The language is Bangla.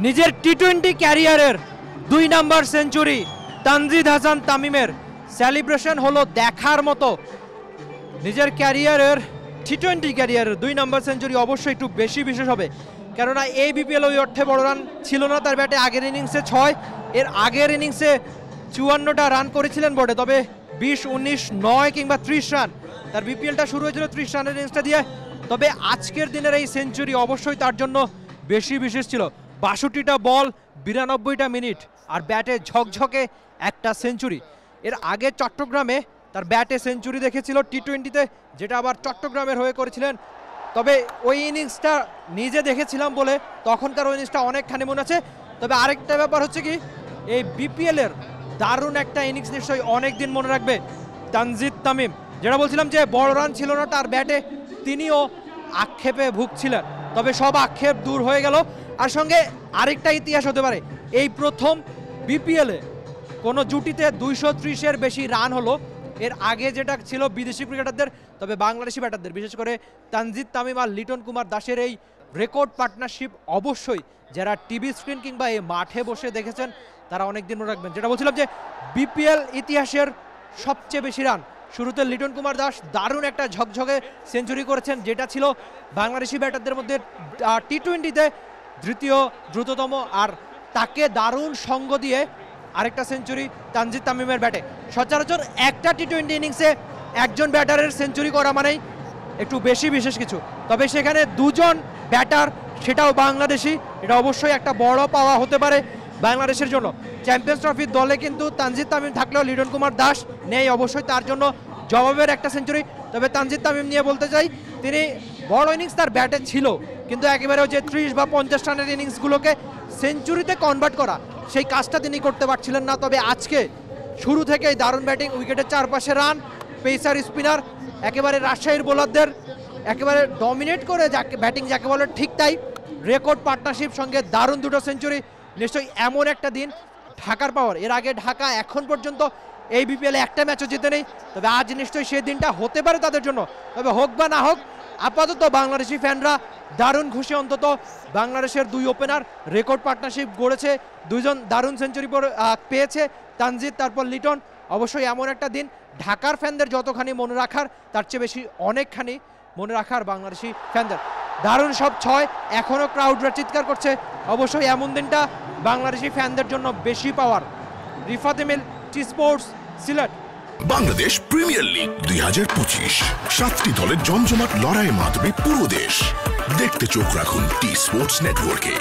নিজের টি-20 ক্যারিয়ারের 2 নম্বর সেঞ্চুরি তানজিদ হাসান তামিমের সেলিব্রেশন হলো দেখার মতো। নিজের ক্যারিয়ারের টি-20 ক্যারিয়ারের 2 নম্বর সেঞ্চুরি অবশ্যই একটু বেশি বিশেষ হবে, কেননা এই বিপিএল ওই অর্থে বড় রান ছিল না তার ব্যাটে। আগের ইনিংসে 6, এর আগের ইনিংসে 54টা রান করেছিলেন বোর্ডে, তবে 20, 19, 9 কিংবা 30 রান। তার বিপিএলটা শুরু হয়েছিল 30 রানের ইনিংসটা দিয়ে, তবে আজকের দিনের এই সেঞ্চুরি অবশ্যই তার জন্য বেশি বিশেষ ছিল। 62টা বল, 92টা মিনিট, আর ব্যাটে ঝকঝকে একটা সেঞ্চুরি। এর আগে চট্টগ্রামে তার ব্যাটে সেঞ্চুরি দেখেছিল টি-20তে, যেটা আবার চট্টগ্রামের হয়ে করেছিলেন। তবে ওই ইনিংসটা নিজে দেখেছিলাম বলে তখনকার ওই ইনিংসটা অনেকখানি মনে আছে। তবে আরেকটা ব্যাপার হচ্ছে কি, এই বিপিএলের দারুণ একটা ইনিংস নিশ্চয়ই অনেক দিন মনে রাখবে তানজিদ তামিম। যেটা বলছিলাম যে বড় রান ছিল না তার ব্যাটে, তিনিও আক্ষেপে ভুগছিলেন, তবে সব আক্ষেপ দূর হয়ে গেল। আর সঙ্গে আরেকটা ইতিহাস হতে পারে, এই প্রথম বিপিএলে কোনো জুটিতে 230-এর বেশি রান হলো। এর আগে যেটা ছিল বিদেশি ক্রিকেটারদের, তবে বাংলাদেশি ব্যাটারদের, বিশেষ করে তানজিদ তামিম আর লিটন কুমার দাসের এই রেকর্ড পার্টনারশিপ অবশ্যই যারা টিভি স্ক্রিন কিংবা এই মাঠে বসে দেখেছেন তারা অনেক দিন মনে রাখবেন। যেটা বলছিলাম যে বিপিএল ইতিহাসের সবচেয়ে বেশি রান শুরুতে লিটন কুমার দাস দারুণ একটা ঝকঝকে সেঞ্চুরি করেছেন, যেটা ছিল বাংলাদেশি ব্যাটারদের মধ্যে টি-20তে দ্বিতীয় দ্রুততম। আর তাকে দারুণ সঙ্গ দিয়ে আরেকটা সেঞ্চুরি তানজিদ তামিমের ব্যাটে। সচরাচর একটা টি-20 ইনিংসে একজন ব্যাটারের সেঞ্চুরি করা মানেই একটু বেশি বিশেষ কিছু, তবে সেখানে দুজন ব্যাটার, সেটাও বাংলাদেশি, এটা অবশ্যই একটা বড় পাওয়া হতে পারে বাংলাদেশের জন্য। চ্যাম্পিয়ন্স ট্রফির দলে কিন্তু তানজিদ তামিম থাকলেও লিটন কুমার দাস নেই, অবশ্যই তার জন্য জবাবের একটা সেঞ্চুরি। তবে তানজিদ তামিম নিয়ে বলতে চাই, তিনি বড় ইনিংস তার ব্যাটে ছিল, কিন্তু একেবারে যে 30 বা 50 রানের ইনিংসগুলোকে সেঞ্চুরিতে কনভার্ট করা, সেই কাজটা তিনি করতে পারছিলেন না। তবে আজকে শুরু থেকেই দারুণ ব্যাটিং, উইকেটের চারপাশে রান, পেসার স্পিনার, একেবারে রাজশাহীর বোলারদের একেবারে ডমিনেট করে যাকে ব্যাটিং যাকে বলে ঠিক তাই। রেকর্ড পার্টনারশিপ সঙ্গে দারুণ দুটো সেঞ্চুরি, নিশ্চয়ই এমন একটা দিন ঢাকার পাওয়ার। এর আগে ঢাকা এখন পর্যন্ত এই বিপিএলে একটা ম্যাচও জিতে নেই, তবে আজ নিশ্চয়ই সেই দিনটা হতে পারে তাদের জন্য। তবে হোক বা না হোক, আপাতত বাংলাদেশি ফ্যানরা দারুণ খুশি। অন্তত বাংলাদেশের 2 ওপেনার রেকর্ড পার্টনারশিপ গড়েছে, 2জন দারুণ সেঞ্চুরি পেয়েছে, তানজিদ তারপর লিটন। অবশ্যই এমন একটা দিন ঢাকার ফ্যানদের যতখানি মনে রাখার, তার চেয়ে বেশি অনেকখানি মনে রাখার বাংলাদেশি ফ্যানদের। দারুণ সব 6, এখনও ক্রাউডরা চিৎকার করছে। অবশ্যই এমন দিনটা বাংলাদেশি ফ্যানদের জন্য বেশি পাওয়ার। Rifat Emil, T Sports, Sylhet. Bangladesh premier league 2025, 7টি দলের জমজমাট লড়াইয়ের মাধ্যমে পুরো দেশ। দেখতে চোখ রাখুন টি স্পোর্টস নেটওয়ার্কে।